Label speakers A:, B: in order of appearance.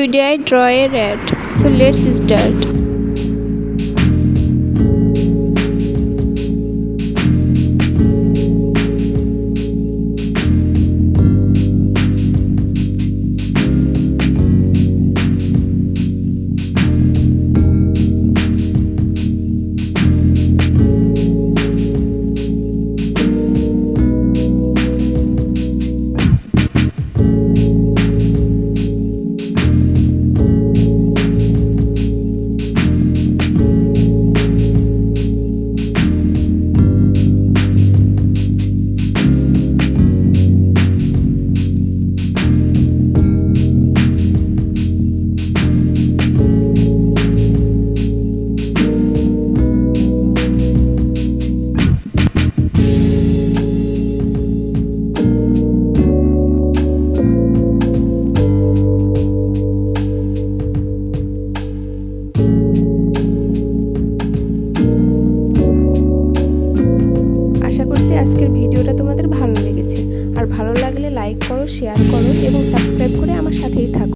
A: Today I draw a rat. So let's start. আশা করছি আজকের ভিডিওটা তোমাদের ভালো লেগেছে। আর ভালো লাগলে লাইক করো, শেয়ার করো এবং সাবস্ক্রাইব করে আমার সাথেই থাকো।